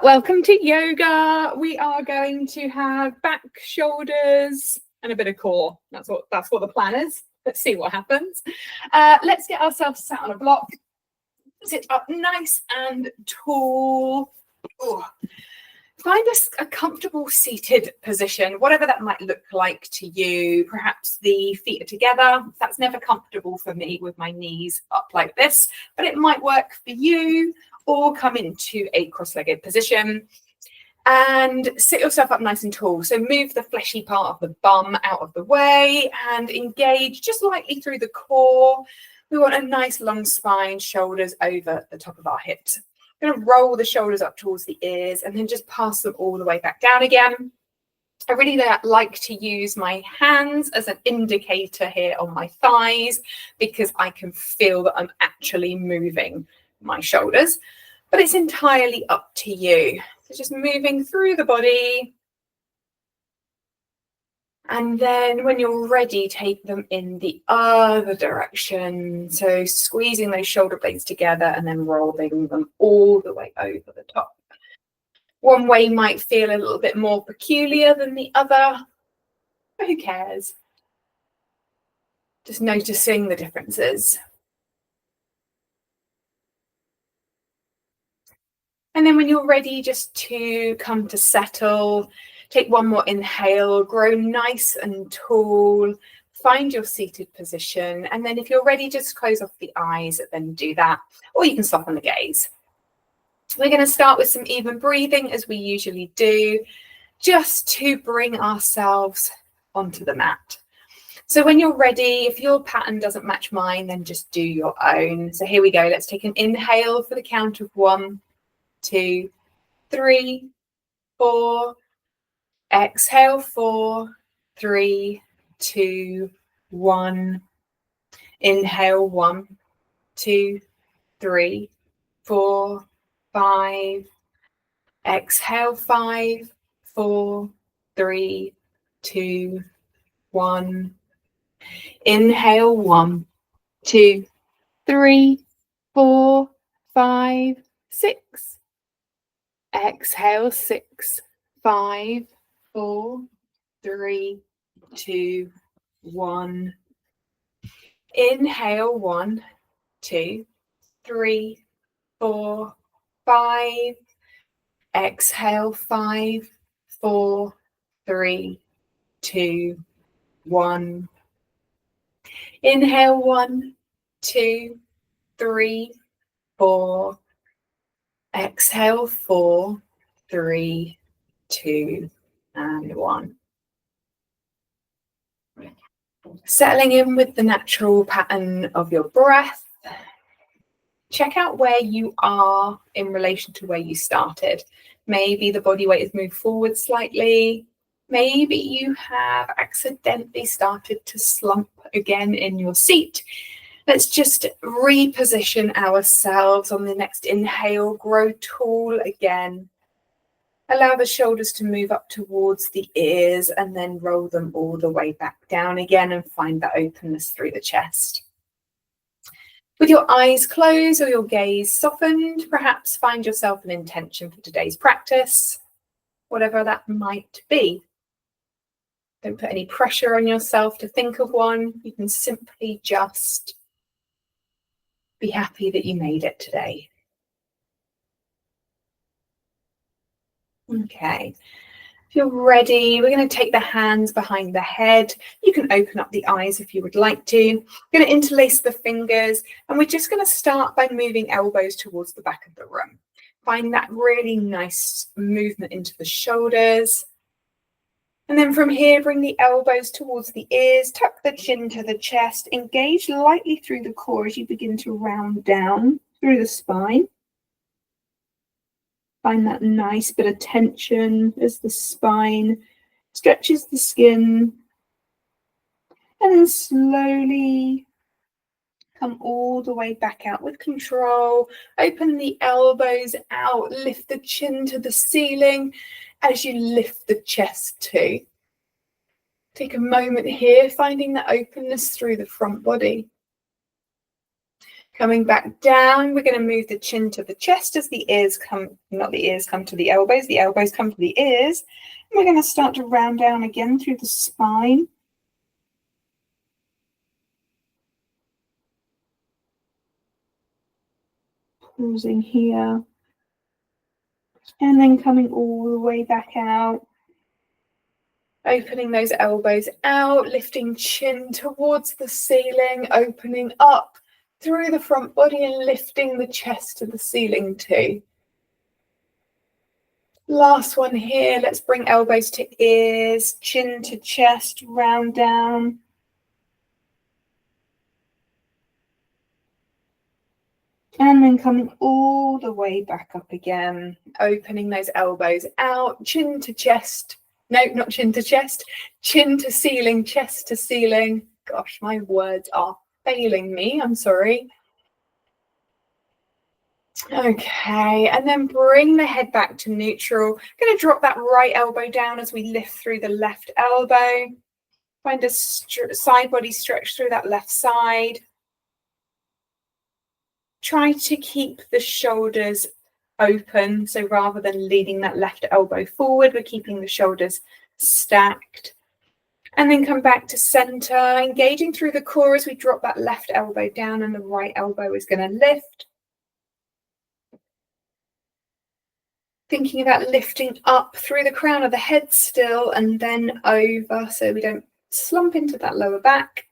Welcome to yoga. We are going to have back, shoulders, and a bit of core. That's what the plan is. Let's see what happens. Let's get ourselves sat on a block. Sit up nice and tall. Ooh. Find a comfortable seated position, whatever that might look like to you. Perhaps the feet are together. That's never comfortable for me with my knees up like this, but it might work for you. Or come into a cross-legged position and sit yourself up nice and tall. So move the fleshy part of the bum out of the way and engage just lightly through the core. We want a nice long spine, shoulders over the top of our hips. I'm going to roll the shoulders up towards the ears and then just pass them all the way back down again. I really like to use my hands as an indicator here on my thighs because I can feel that I'm actually moving my shoulders, but it's entirely up to you. So just moving through the body. And then when you're ready, take them in the other direction. So squeezing those shoulder blades together and then rolling them all the way over the top. One way might feel a little bit more peculiar than the other, but who cares? Just noticing the differences. And then when you're ready just to come to settle, take one more inhale, grow nice and tall, find your seated position. And then if you're ready, just close off the eyes, then do that. Or you can soften the gaze. We're going to start with some even breathing as we usually do, just to bring ourselves onto the mat. So when you're ready, if your pattern doesn't match mine, then just do your own. So here we go. Let's take an inhale for the count of 1, 2, 3, 4. Exhale, 4, 3, 2, 1. Inhale, 1, 2, 3, 4, 5. Exhale, 5, 4, 3, 2, 1. Inhale, 1, 2, 3, 4, 5, 6. Exhale, 6, 5, 4, 3, 2, 1. Inhale, 1, 2, 3, 4, 5. Exhale, 5, 4, 3, 2, 1. Inhale, 1, 2, 3, 4. Exhale, 4, 3, 2, and 1. Settling in with the natural pattern of your breath. Check out where you are in relation to where you started. Maybe the body weight has moved forward slightly. Maybe you have accidentally started to slump again in your seat. Let's just reposition ourselves on the next inhale. Grow tall again. Allow the shoulders to move up towards the ears and then roll them all the way back down again and find that openness through the chest. With your eyes closed or your gaze softened, perhaps find yourself an intention for today's practice, whatever that might be. Don't put any pressure on yourself to think of one. You can simply just be happy that you made it today. Okay, if you're ready, we're going to take the hands behind the head. You can open up the eyes if you would like to. We're going to interlace the fingers, and we're just going to start by moving elbows towards the back of the room. Find that really nice movement into the shoulders. And then from here, bring the elbows towards the ears, tuck the chin to the chest, engage lightly through the core as you begin to round down through the spine. Find that nice bit of tension as the spine stretches the skin. And then slowly come all the way back out with control. Open the elbows out, lift the chin to the ceiling as you lift the chest too. Take a moment here, finding that openness through the front body. Coming back down, we're going to move the chin to the chest as the ears come, not the ears come to the elbows come to the ears. And we're going to start to round down again through the spine. Pausing here. And then coming all the way back out. Opening those elbows out, lifting chin towards the ceiling, opening up through the front body and lifting the chest to the ceiling too. Last one here, let's bring elbows to ears, chin to chest, round down. And then coming all the way back up again, opening those elbows out, chin to chest. No, not chin to chest, chin to ceiling, chest to ceiling. Gosh, my words are failing me, I'm sorry. Okay, and then bring the head back to neutral. Going to drop that right elbow down as we lift through the left elbow. Find a side body stretch through that left side. Try to keep the shoulders open. So rather than leading that left elbow forward, we're keeping the shoulders stacked. And then come back to center, engaging through the core as we drop that left elbow down and the right elbow is going to lift. Thinking about lifting up through the crown of the head still and then over so we don't slump into that lower back.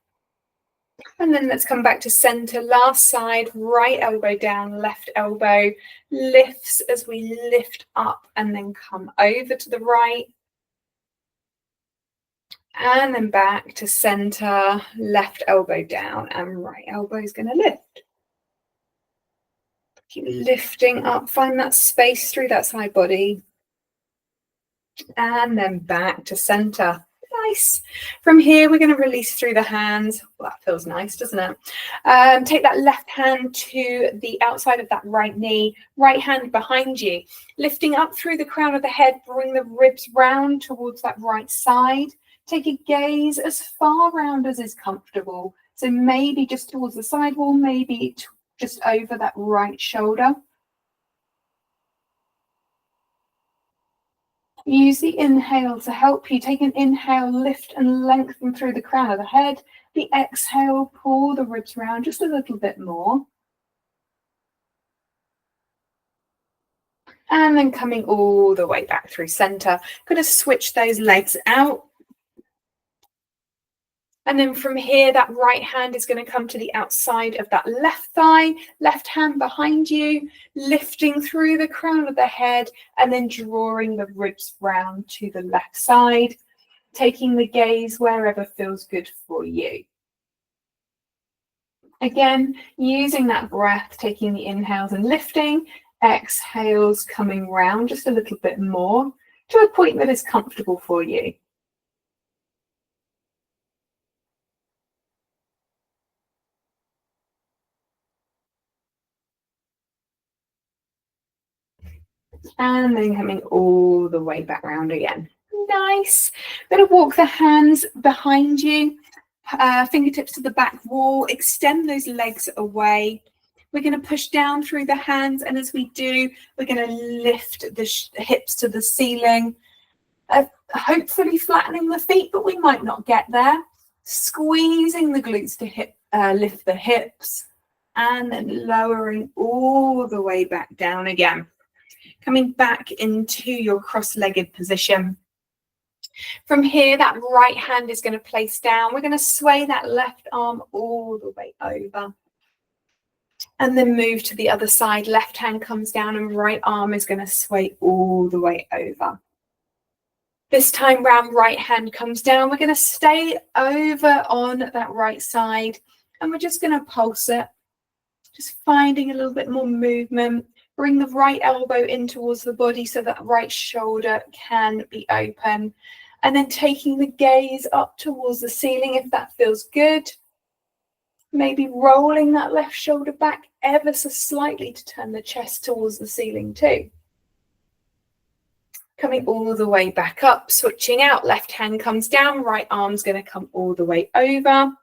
And then let's come back to center, last side, right elbow down, left elbow lifts as we lift up and then come over to the right. And then back to center, left elbow down and right elbow is going to lift. Keep lifting up, find that space through that side body. And then back to center. Nice. From here, we're going to release through the hands. Well, that feels nice, doesn't it? Take that left hand to the outside of that right knee, right hand behind you. Lifting up through the crown of the head, bring the ribs round towards that right side. Take a gaze as far round as is comfortable. So maybe just towards the side wall, maybe just over that right shoulder. Use the inhale to help you. Take an inhale, lift and lengthen through the crown of the head. The exhale, pull the ribs round just a little bit more. And then coming all the way back through center. Going to switch those legs out. And then from here, that right hand is going to come to the outside of that left thigh, left hand behind you, lifting through the crown of the head and then drawing the ribs round to the left side, taking the gaze wherever feels good for you. Again, using that breath, taking the inhales and lifting, exhales coming round just a little bit more to a point that is comfortable for you. And then coming all the way back round again. Nice. Going to walk the hands behind you, fingertips to the back wall, extend those legs away. We're going to push down through the hands, and as we do, we're going to lift the hips to the ceiling, hopefully flattening the feet, but we might not get there. Squeezing the glutes to lift the hips, and then lowering all the way back down again. Coming back into your cross-legged position. From here, that right hand is going to place down. We're going to sway that left arm all the way over. And then move to the other side. Left hand comes down and right arm is going to sway all the way over. This time round, right hand comes down. We're going to stay over on that right side. And we're just going to pulse it. Just finding a little bit more movement. Bring the right elbow in towards the body so that right shoulder can be open. And then taking the gaze up towards the ceiling if that feels good. Maybe rolling that left shoulder back ever so slightly to turn the chest towards the ceiling too. Coming all the way back up, switching out. Left hand comes down, right arm's going to come all the way over.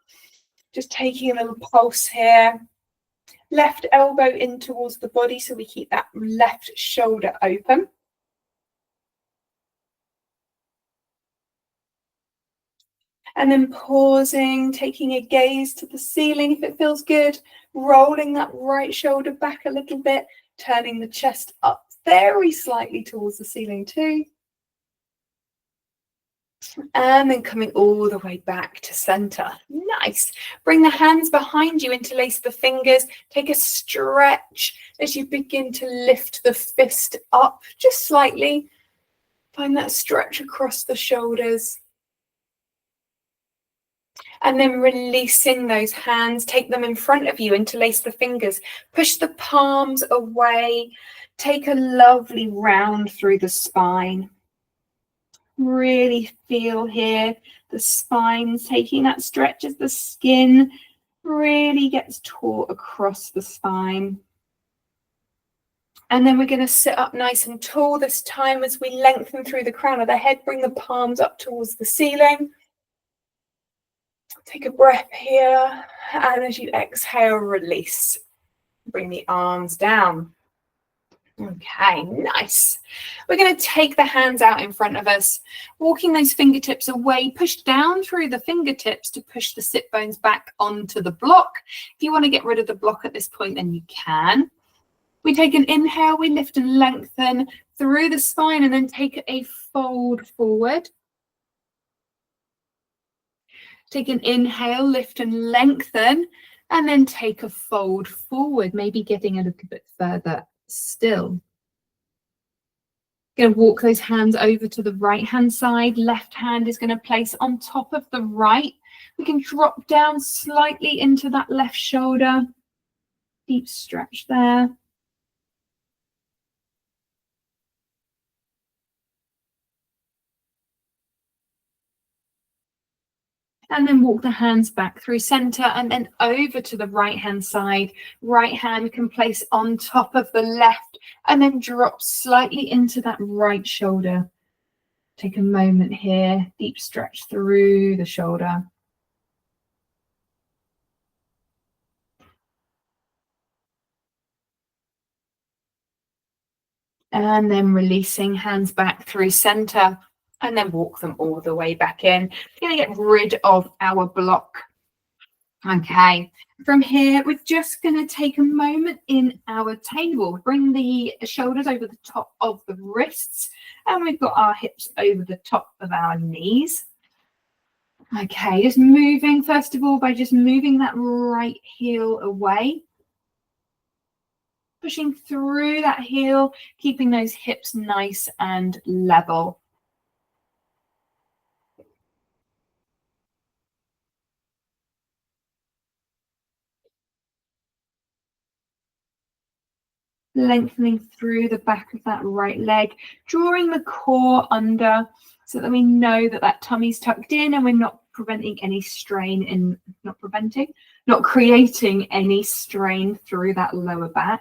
Just taking a little pulse here. Left elbow in towards the body, so we keep that left shoulder open. And then pausing, taking a gaze to the ceiling if it feels good, rolling that right shoulder back a little bit, turning the chest up very slightly towards the ceiling too. And then coming all the way back to center. Nice. Bring the hands behind you, interlace the fingers, take a stretch as you begin to lift the fist up just slightly. Find that stretch across the shoulders. And then releasing those hands, take them in front of you, interlace the fingers, push the palms away, take a lovely round through the spine. Really feel here the spine taking that stretch as the skin really gets taut across the spine. And then we're going to sit up nice and tall this time as we lengthen through the crown of the head, bring the palms up towards the ceiling. Take a breath here, and as you exhale, release. Bring the arms down. Okay, nice. We're going to take the hands out in front of us, walking those fingertips away, push down through the fingertips to push the sit bones back onto the block. If you want to get rid of the block at this point, then you can. We take an inhale, we lift and lengthen through the spine, and then take a fold forward. Take an inhale, lift and lengthen, and then take a fold forward, maybe getting a little bit further still. Going to walk those hands over to the right hand side. Left hand is going to place on top of the right. We can drop down slightly into that left shoulder. Deep stretch there. And then walk the hands back through center and then over to the right hand side. Right hand can place on top of the left and then drop slightly into that right shoulder. Take a moment here, deep stretch through the shoulder. And then releasing hands back through center. And then walk them all the way back in. We're going to get rid of our block. Okay, from here, we're just going to take a moment in our table. Bring the shoulders over the top of the wrists, and we've got our hips over the top of our knees. Okay, just moving, first of all, by just moving that right heel away. Pushing through that heel, keeping those hips nice and level. Lengthening through the back of that right leg, drawing the core under so that we know that that tummy's tucked in and we're not preventing any strain in, not creating any strain through that lower back.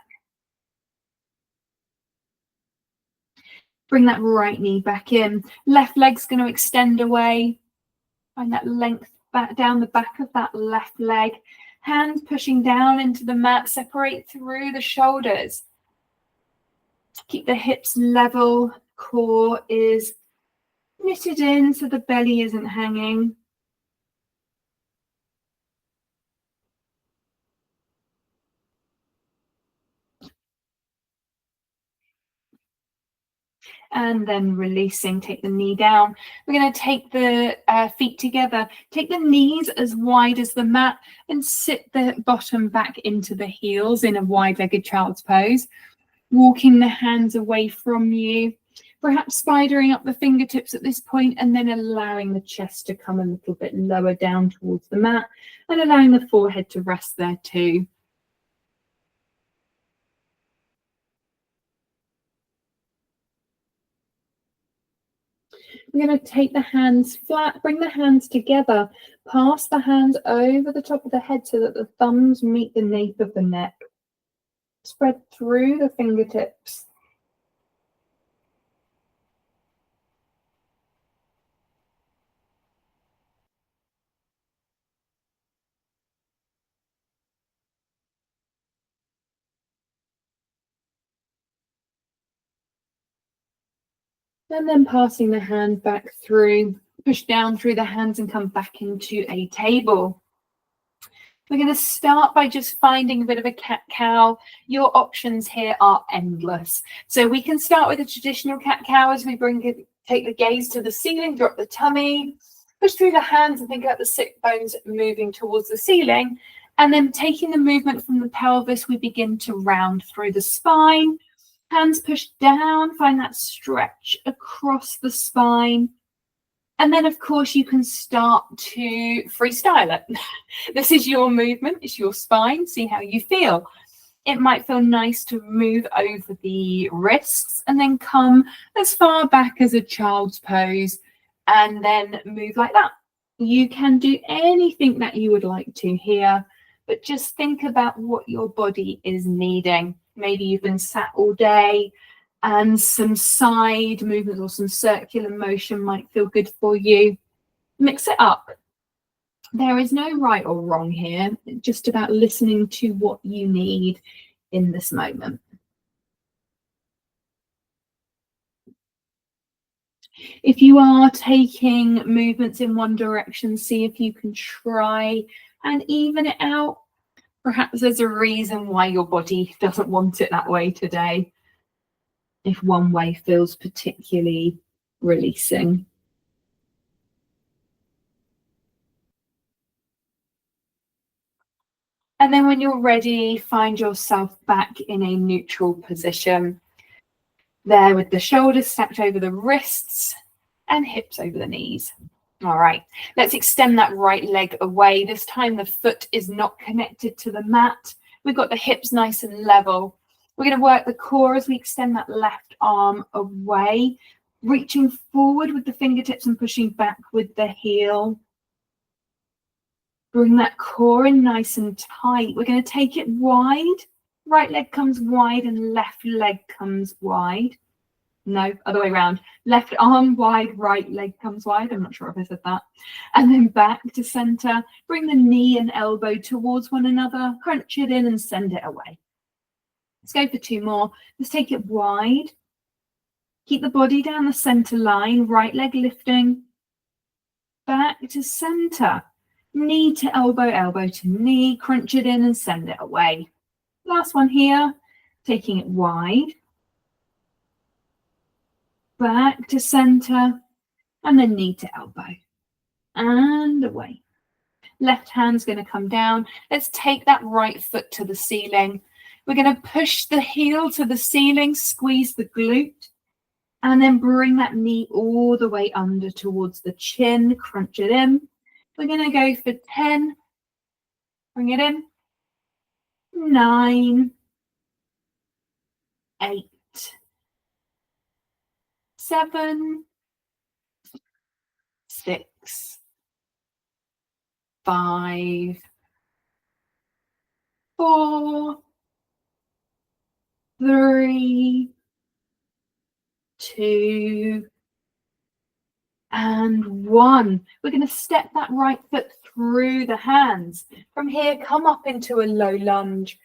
Bring that right knee back in. Left leg's going to extend away. Find that length back down the back of that left leg. Hands pushing down into the mat, separate through the shoulders. Keep the hips level, core is knitted in so the belly isn't hanging. And then releasing, take the knee down. We're going to take the feet together, take the knees as wide as the mat and sit the bottom back into the heels in a wide-legged child's pose. Walking the hands away from you, perhaps spidering up the fingertips at this point and then allowing the chest to come a little bit lower down towards the mat and allowing the forehead to rest there too. We're going to take the hands flat, bring the hands together, pass the hands over the top of the head so that the thumbs meet the nape of the neck. Spread through the fingertips. And then passing the hand back through, push down through the hands and come back into a table. We're going to start by just finding a bit of a cat-cow. Your options here are endless. So we can start with a traditional cat-cow as we take the gaze to the ceiling, drop the tummy, push through the hands and think about the sit bones moving towards the ceiling. And then taking the movement from the pelvis, we begin to round through the spine. Hands push down, find that stretch across the spine. And then, of course, you can start to freestyle it. This is your movement, it's your spine, see how you feel. It might feel nice to move over the wrists and then come as far back as a child's pose and then move like that. You can do anything that you would like to here, but just think about what your body is needing. Maybe you've been sat all day and some side movements or some circular motion might feel good for you. Mix it up. There is no right or wrong here. It's just about listening to what you need in this moment. If you are taking movements in one direction, see if you can try and even it out. Perhaps there's a reason why your body doesn't want it that way today. If one way feels particularly releasing. And then when you're ready, find yourself back in a neutral position. There with the shoulders stacked over the wrists and hips over the knees. All right, let's extend that right leg away. This time the foot is not connected to the mat. We've got the hips nice and level. We're going to work the core as we extend that left arm away, reaching forward with the fingertips and pushing back with the heel. Bring that core in nice and tight. We're going to take it wide. Right leg comes wide and left leg comes wide. No, other way around. Left arm wide, right leg comes wide. I'm not sure if I said that. And then back to center. Bring the knee and elbow towards one another. Crunch it in and send it away. Let's go for two more. Let's take it wide. Keep the body down the center line. Right leg lifting. Back to center. Knee to elbow, elbow to knee. Crunch it in and send it away. Last one here. Taking it wide. Back to center. And then knee to elbow. And away. Left hand's going to come down. Let's take that right foot to the ceiling. We're going to push the heel to the ceiling, squeeze the glute, and then bring that knee all the way under towards the chin. Crunch it in. We're going to go for 10. Bring it in. 9, 8, 7, 6, 5, 4, 3, 2, and 1. We're going to step that right foot through the hands. From here, come up into a low lunge.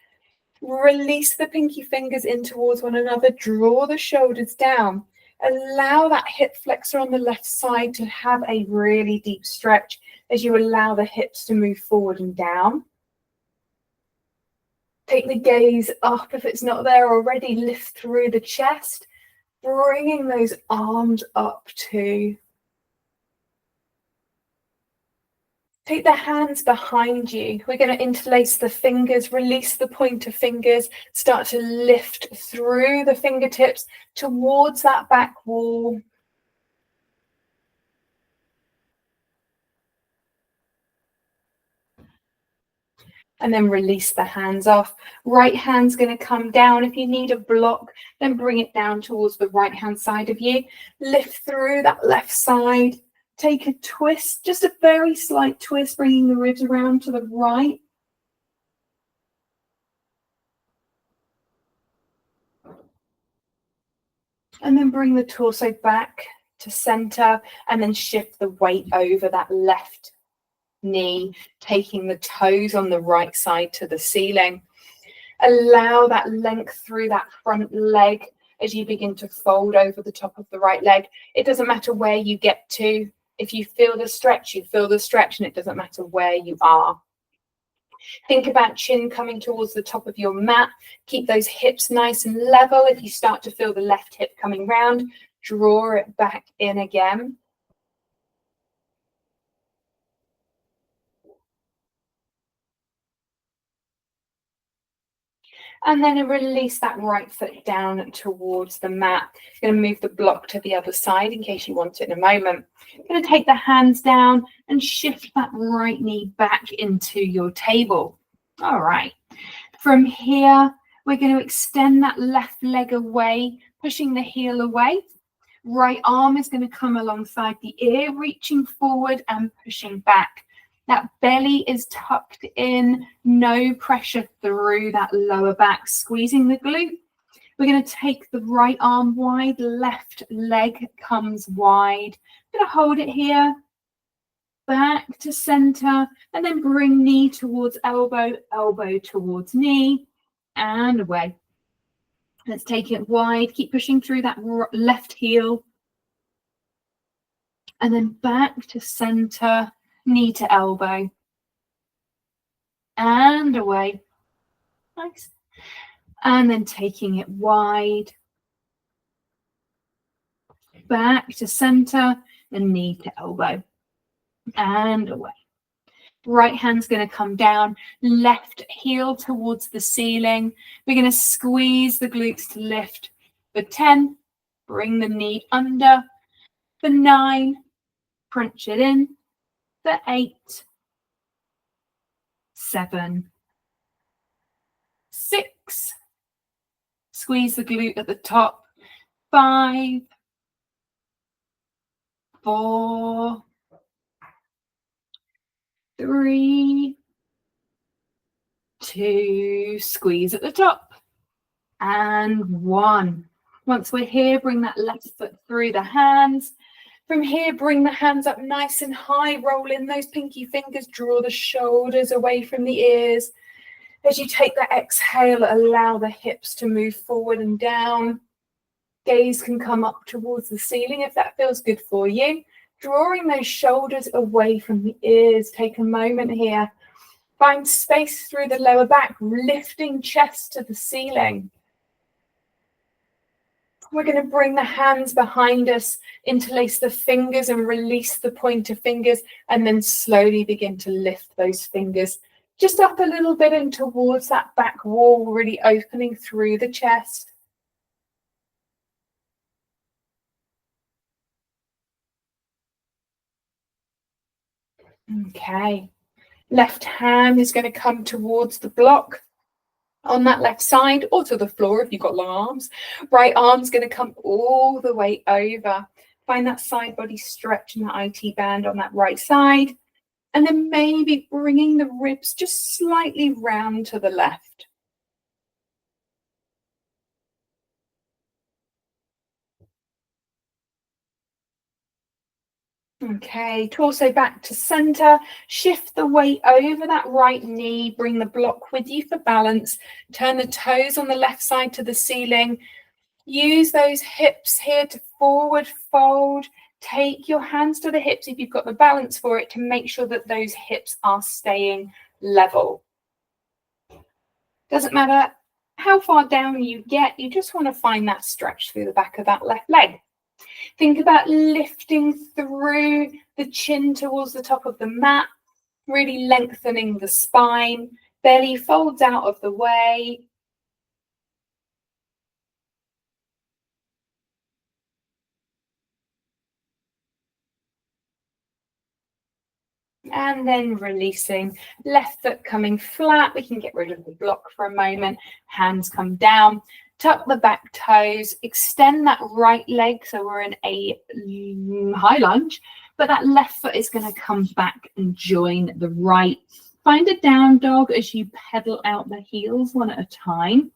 Release the pinky fingers in towards one another. Draw the shoulders down. Allow that hip flexor on the left side to have a really deep stretch as you allow the hips to move forward and down. Take the gaze up if it's not there already. Lift through the chest, bringing those arms up too. Take the hands behind you. We're going to interlace the fingers, release the pointer fingers, start to lift through the fingertips towards that back wall. And then release the hands off. Right hand's going to come down. If you need a block, then bring it down towards the right hand side of you. Lift through that left side. Take a twist, just a very slight twist, bringing the ribs around to the right. And then bring the torso back to center and then shift the weight over that left knee, taking the toes on the right side to the ceiling. Allow that length through that front leg as you begin to fold over the top of the right leg. It doesn't matter where you get to. If you feel the stretch, you feel the stretch, and it doesn't matter where you are. Think about chin coming towards the top of your mat. Keep those hips nice and level. If you start to feel the left hip coming round, draw it back in again. And then release that right foot down towards the mat. Going to move the block to the other side in case you want it in a moment. Going to take the hands down and shift that right knee back into your table. All right. From here, we're going to extend that left leg away, pushing the heel away. Right arm is going to come alongside the ear, reaching forward and pushing back. That belly is tucked in, no pressure through that lower back, squeezing the glute. We're going to take the right arm wide, left leg comes wide. I'm going to hold it here, back to center, and then bring knee towards elbow, elbow towards knee, and away. Let's take it wide, keep pushing through that left heel, and then back to center, knee to elbow, and away. Nice. And then taking it wide, back to center, and knee to elbow, and away. Right hand's going to come down, left heel towards the ceiling. We're going to squeeze the glutes to lift. For 10, bring the knee under. For 9, crunch it in. For 8, 7, 6, squeeze the glute at the top. 5, 4, 3, 2, squeeze at the top, and 1. Once we're here, bring that left foot through the hands. From here, bring the hands up nice and high, roll in those pinky fingers, draw the shoulders away from the ears. As you take that exhale, allow the hips to move forward and down. Gaze can come up towards the ceiling if that feels good for you. Drawing those shoulders away from the ears. Take a moment here. Find space through the lower back, lifting chest to the ceiling. We're going to bring the hands behind us, interlace the fingers and release the pointer fingers, and then slowly begin to lift those fingers just up a little bit and towards that back wall, really opening through the chest. Okay. Left hand is going to come towards the block on that left side, or to the floor if you've got long arms. Right arm's going to come all the way over. Find that side body stretch in the IT band on that right side. And then maybe bringing the ribs just slightly round to the left. Okay, torso back to center. Shift the weight over that right knee. Bring the block with you for balance. Turn the toes on the left side to the ceiling. Use those hips here to forward fold. Take your hands to the hips if you've got the balance for it to make sure that those hips are staying level. Doesn't matter how far down you get, you just want to find that stretch through the back of that left leg. Think about lifting through the chin towards the top of the mat, really lengthening the spine. Belly folds out of the way. And then releasing, left foot coming flat. We can get rid of the block for a moment. Hands come down. Tuck the back toes, extend that right leg so we're in a high lunge, but that left foot is going to come back and join the right. Find a down dog as you pedal out the heels one at a time.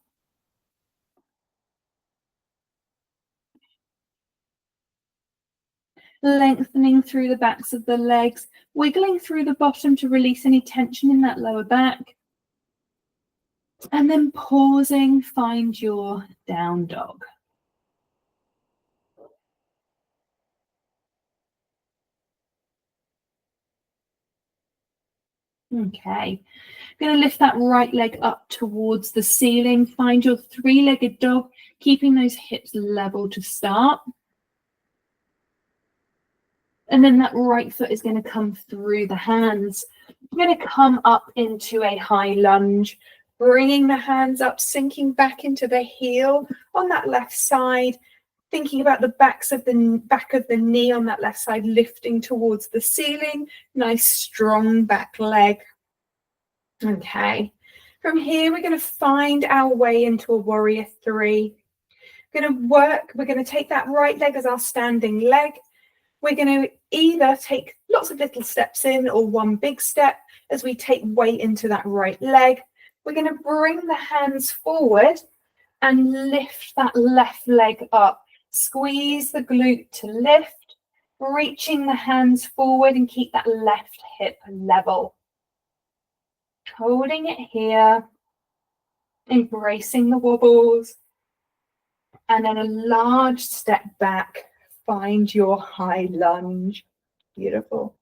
Lengthening through the backs of the legs, wiggling through the bottom to release any tension in that lower back. And then pausing, find your down dog. Okay. Going to lift that right leg up towards the ceiling. Find your three-legged dog, keeping those hips level to start. And then that right foot is going to come through the hands. We're going to come up into a high lunge, bringing the hands up, sinking back into the heel on that left side, thinking about the back of the knee on that left side, lifting towards the ceiling. Nice, strong back leg. Okay. From here, we're going to find our way into a warrior three. We're going to take that right leg as our standing leg. We're going to either take lots of little steps in or one big step as we take weight into that right leg. We're going to bring the hands forward and lift that left leg up. Squeeze the glute to lift, reaching the hands forward and keep that left hip level. Holding it here, embracing the wobbles, and then a large step back. Find your high lunge. Beautiful.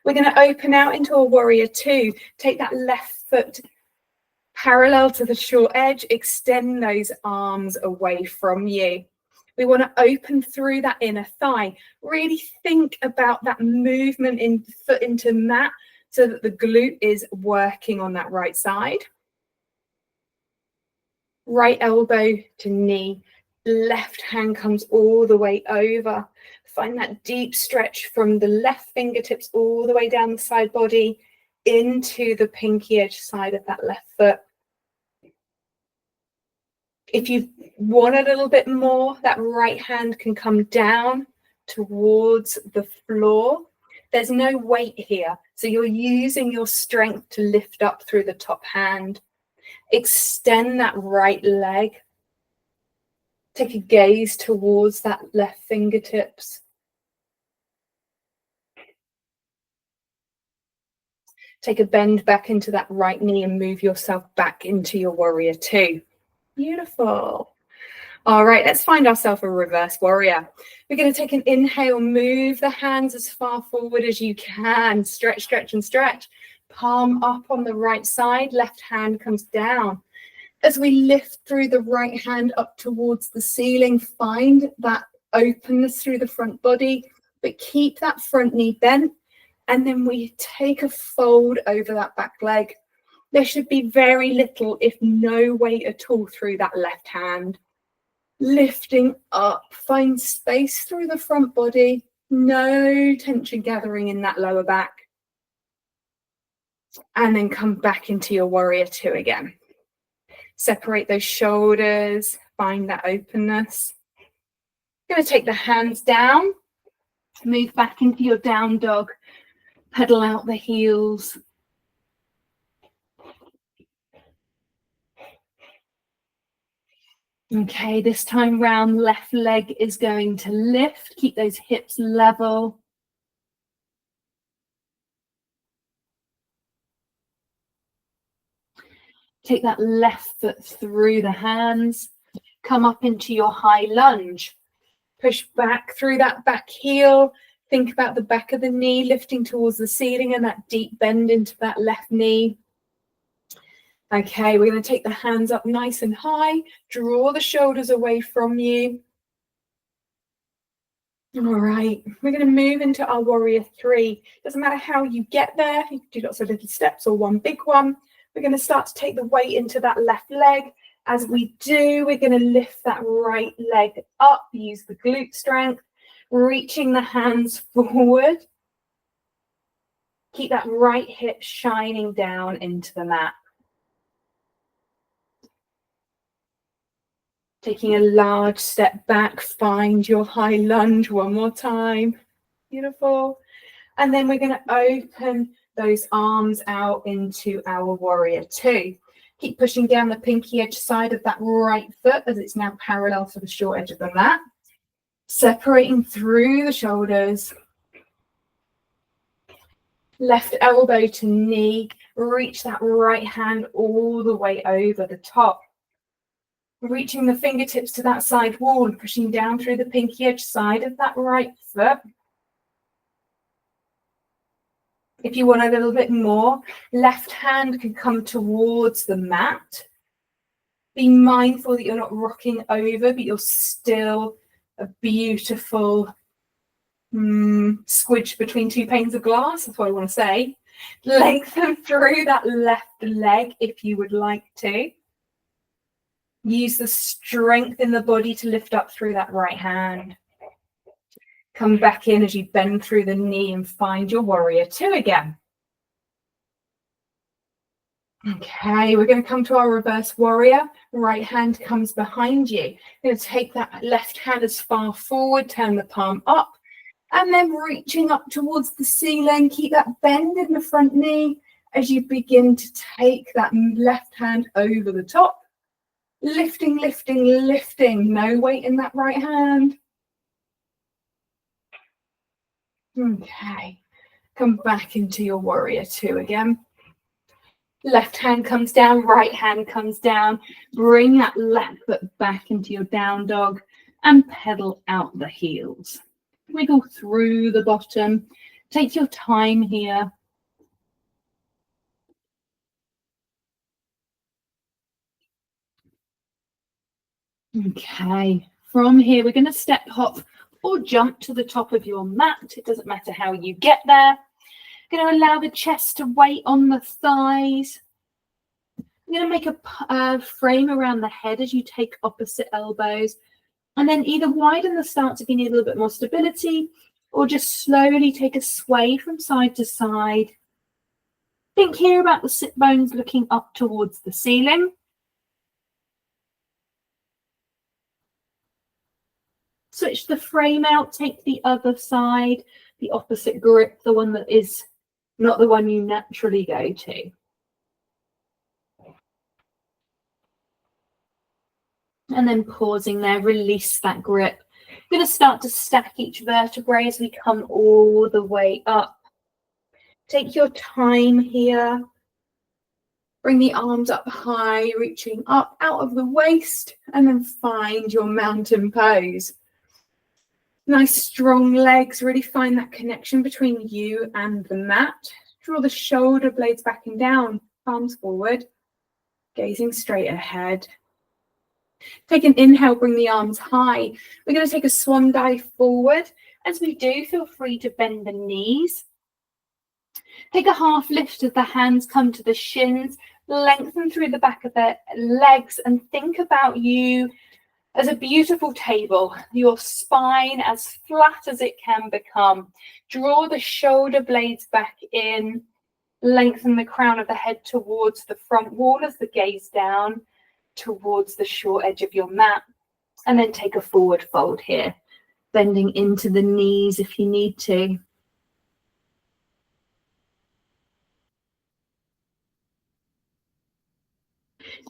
We're going to open out into a warrior two. Take that left foot parallel to the short edge. Extend those arms away from you. We want to open through that inner thigh. Really think about that movement in foot into mat so that the glute is working on that right side. Right elbow to knee. Left hand comes all the way over. Find that deep stretch from the left fingertips all the way down the side body into the pinky edge side of that left foot. If you want a little bit more, that right hand can come down towards the floor. There's no weight here, so you're using your strength to lift up through the top hand. Extend that right leg. Take a gaze towards that left fingertips. Take a bend back into that right knee and move yourself back into your warrior two. Beautiful. All right, let's find ourselves a reverse warrior. We're going to take an inhale, move the hands as far forward as you can. Stretch, stretch, and stretch. Palm up on the right side, left hand comes down. As we lift through the right hand up towards the ceiling, find that openness through the front body, but keep that front knee bent. And then we take a fold over that back leg. There should be very little, if no weight at all, through that left hand. Lifting up, find space through the front body. No tension gathering in that lower back. And then come back into your warrior two again. Separate those shoulders, find that openness. You're going to take the hands down, move back into your down dog, pedal out the heels. Okay, this time round, left leg is going to lift. Keep those hips level. Take that left foot through the hands. Come up into your high lunge. Push back through that back heel. Think about the back of the knee lifting towards the ceiling and that deep bend into that left knee. Okay, we're going to take the hands up nice and high. Draw the shoulders away from you. All right, we're going to move into our warrior three. Doesn't matter how you get there. You can do lots of little steps or one big one. We're going to start to take the weight into that left leg. As we do, we're going to lift that right leg up, use the glute strength, reaching the hands forward. Keep that right hip shining down into the mat. Taking a large step back, find your high lunge one more time. Beautiful. And then we're going to open those arms out into our warrior two. Keep pushing down the pinky edge side of that right foot as it's now parallel to the short edge of the mat. Separating through the shoulders. Left elbow to knee. Reach that right hand all the way over the top. Reaching the fingertips to that side wall and pushing down through the pinky edge side of that right foot. If you want a little bit more, left hand can come towards the mat. Be mindful that you're not rocking over, but you're still a beautiful squidge between two panes of glass. That's what I want to say. Lengthen through that left leg if you would like to. Use the strength in the body to lift up through that right hand. Come back in as you bend through the knee and find your warrior two again. Okay, we're going to come to our reverse warrior. Right hand comes behind you. You're going to take that left hand as far forward, turn the palm up, and then reaching up towards the ceiling. Keep that bend in the front knee as you begin to take that left hand over the top. Lifting, lifting, lifting. No weight in that right hand. Okay, come back into your warrior two again. Left hand comes down, right hand comes down. Bring that left foot back into your down dog and pedal out the heels. Wiggle through the bottom. Take your time here. Okay, from here we're going to step hop or jump to the top of your mat. It doesn't matter how you get there. Going to allow the chest to weight on the thighs. I'm going to make a frame around the head as you take opposite elbows, and then either widen the stance if you need a little bit more stability, or just slowly take a sway from side to side. Think here about the sit bones looking up towards the ceiling. Switch the frame out, take the other side, the opposite grip, the one that is not the one you naturally go to. And then pausing there, release that grip. We're going to start to stack each vertebrae as we come all the way up. Take your time here. Bring the arms up high, reaching up out of the waist, and then find your mountain pose. Nice strong legs, really find that connection between you and the mat. Draw the shoulder blades back and down, palms forward, gazing straight ahead. Take an inhale, bring the arms high. We're going to take a swan dive forward. As we do, feel free to bend the knees. Take a half lift as the hands come to the shins. Lengthen through the back of the legs and think about you as a beautiful table, your spine as flat as it can become. Draw the shoulder blades back in. Lengthen the crown of the head towards the front wall as the gaze down towards the short edge of your mat. And then take a forward fold here, bending into the knees if you need to.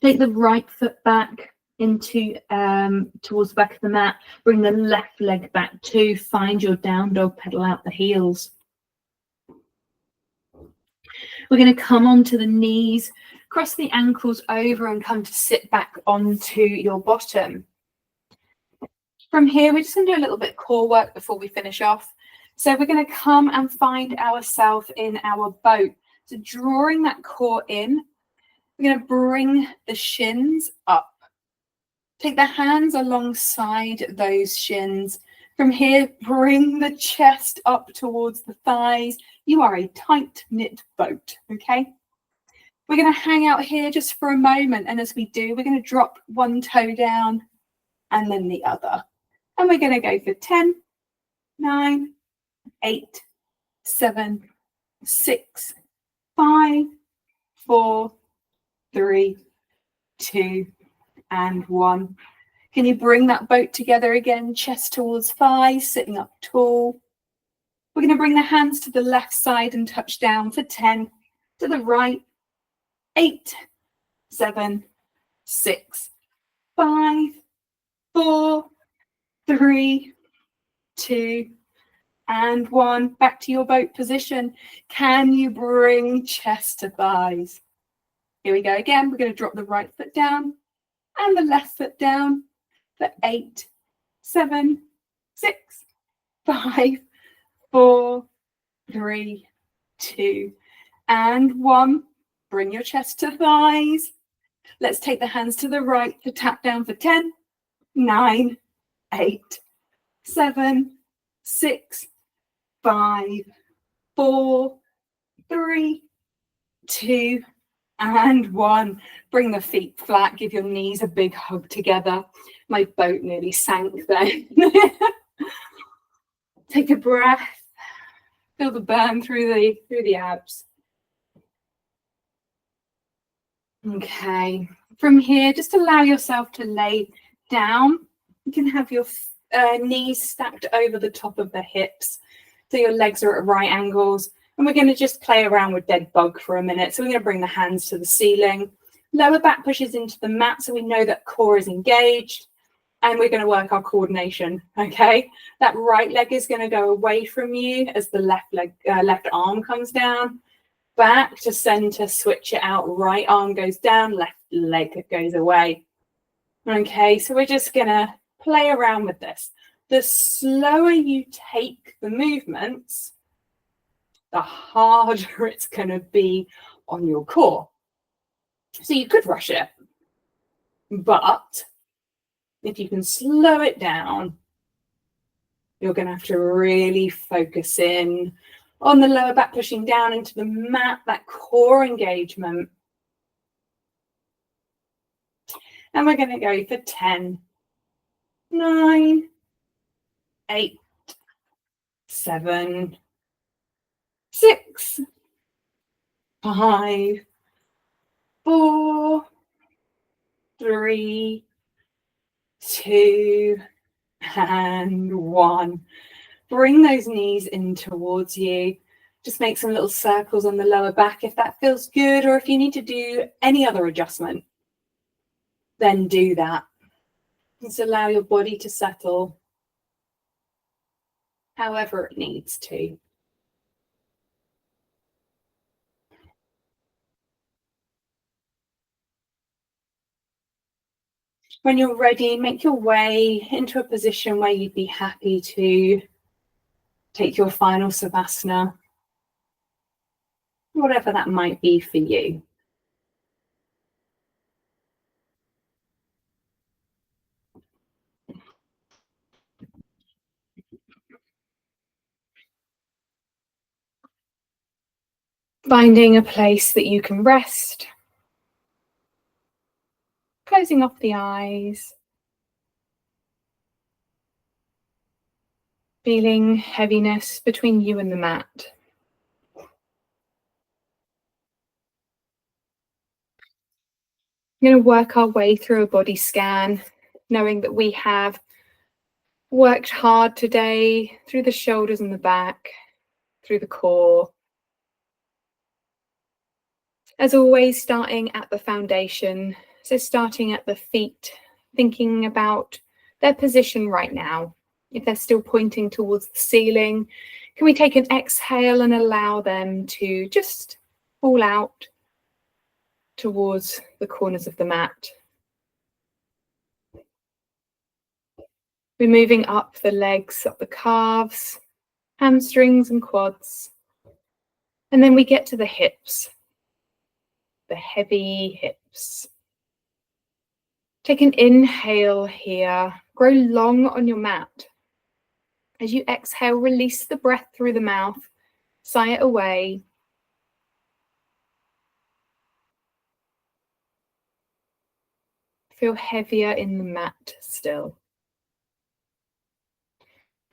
Take the right foot back into towards the back of the mat. Bring the left leg back too. Find your down dog, pedal out the heels. We're going to come onto the knees, cross the ankles over and come to sit back onto your bottom. From here, we're just going to do a little bit of core work before we finish off. So we're going to come and find ourselves in our boat. So drawing that core in, we're going to bring the shins up. Take the hands alongside those shins. From here, bring the chest up towards the thighs. You are a tight-knit boat, okay? We're going to hang out here just for a moment. And as we do, we're going to drop one toe down and then the other. And we're going to go for 10, 9, 8, 7, 6, 5, 4, 3, 2, and 1. Can you bring that boat together again, chest towards thighs, sitting up tall? We're going to bring the hands to the left side and touch down for 10, to the right, 8, 7, 6, 5, 4, 3, 2, and 1. Back to your boat position. Can you bring chest to thighs? Here we go again. We're going to drop the right foot down and the left foot down for 8, 7, 6, 5, 4, 3, 2, and 1. Bring your chest to thighs. Let's take the hands to the right to tap down for 10, 9, 8, 7, 6, 5, 4, 3, 2, and 1. Bring the feet flat. Give your knees a big hug together. My boat nearly sank there. Take a breath. Feel the burn through the abs. Okay. From here, just allow yourself to lay down. You can have your knees stacked over the top of the hips, so your legs are at right angles. And we're going to just play around with dead bug for a minute. So we're going to bring the hands to the ceiling. Lower back pushes into the mat, so we know that core is engaged. And we're going to work our coordination, okay? That right leg is going to go away from you as the left arm comes down. Back to center, switch it out. Right arm goes down, left leg goes away. Okay, so we're just going to play around with this. The slower you take the movements, the harder it's going to be on your core. So you could rush it, but if you can slow it down, you're going to have to really focus in on the lower back, pushing down into the mat, that core engagement. And we're going to go for 10, 9, 8, 7, 6, 5, 4, 3, 2, and 1. Bring those knees in towards you. Just make some little circles on the lower back if that feels good, or if you need to do any other adjustment, then do that. Just allow your body to settle however it needs to. When you're ready, make your way into a position where you'd be happy to take your final Savasana, whatever that might be for you. Finding a place that you can rest, closing off the eyes, feeling heaviness between you and the mat. We're going to work our way through a body scan, knowing that we have worked hard today through the shoulders and the back, through the core. As always, starting at the foundation, so starting at the feet, thinking about their position right now. If they're still pointing towards the ceiling, can we take an exhale and allow them to just fall out towards the corners of the mat? We're moving up the legs, up the calves, hamstrings and quads. And then we get to the hips, the heavy hips. Take an inhale here. Grow long on your mat. As you exhale, release the breath through the mouth. Sigh it away. Feel heavier in the mat still.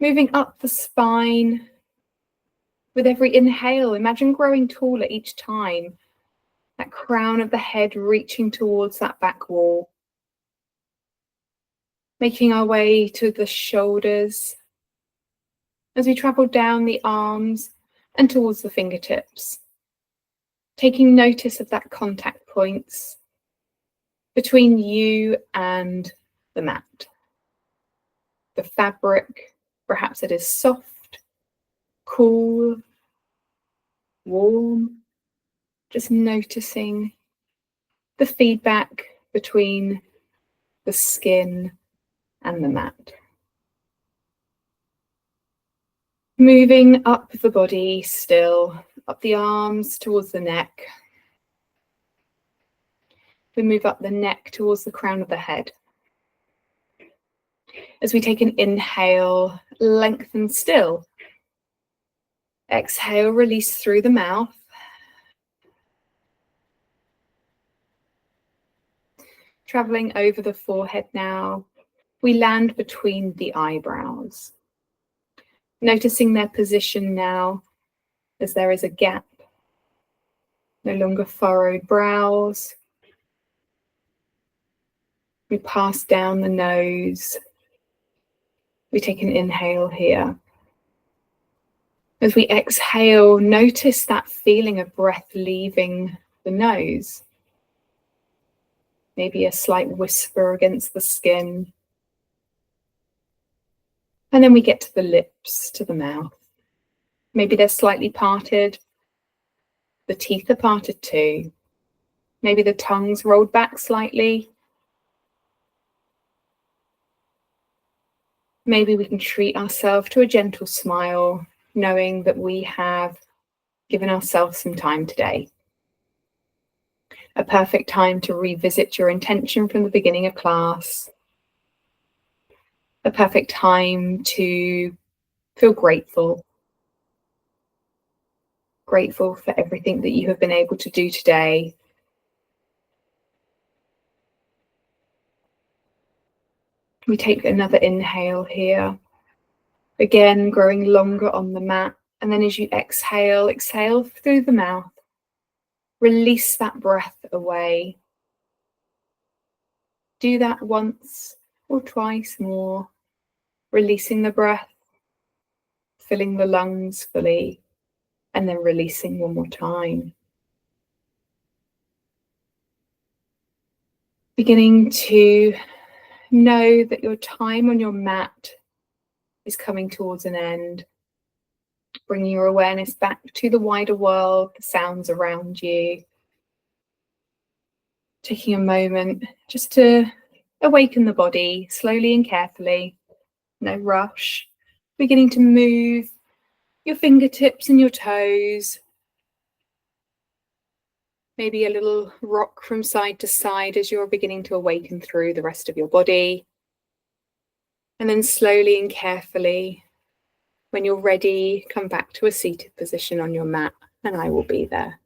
Moving up the spine. With every inhale, imagine growing taller each time. That crown of the head reaching towards that back wall. Making our way to the shoulders as we travel down the arms and towards the fingertips. Taking notice of that contact points between you and the mat. The fabric, perhaps it is soft, cool, warm. Just noticing the feedback between the skin and the mat. Moving up the body still, up the arms towards the neck. We move up the neck towards the crown of the head. As we take an inhale, lengthen still. Exhale, release through the mouth. Traveling over the forehead now, we land between the eyebrows. Noticing their position now as there is a gap. No longer furrowed brows. We pass down the nose. We take an inhale here. As we exhale, notice that feeling of breath leaving the nose. Maybe a slight whisper against the skin. And then we get to the lips, to the mouth. Maybe they're slightly parted. The teeth are parted too. Maybe the tongue's rolled back slightly. Maybe we can treat ourselves to a gentle smile, knowing that we have given ourselves some time today. A perfect time to revisit your intention from the beginning of class. A perfect time to feel grateful. Grateful for everything that you have been able to do today. We take another inhale here. Again, growing longer on the mat. And then as you exhale, exhale through the mouth. Release that breath away. Do that once or twice more. Releasing the breath, filling the lungs fully, and then releasing one more time. Beginning to know that your time on your mat is coming towards an end. Bringing your awareness back to the wider world, the sounds around you. Taking a moment just to awaken the body slowly and carefully. No rush. Beginning to move your fingertips and your toes. Maybe a little rock from side to side as you're beginning to awaken through the rest of your body. And then slowly and carefully, when you're ready, come back to a seated position on your mat, and I will be there.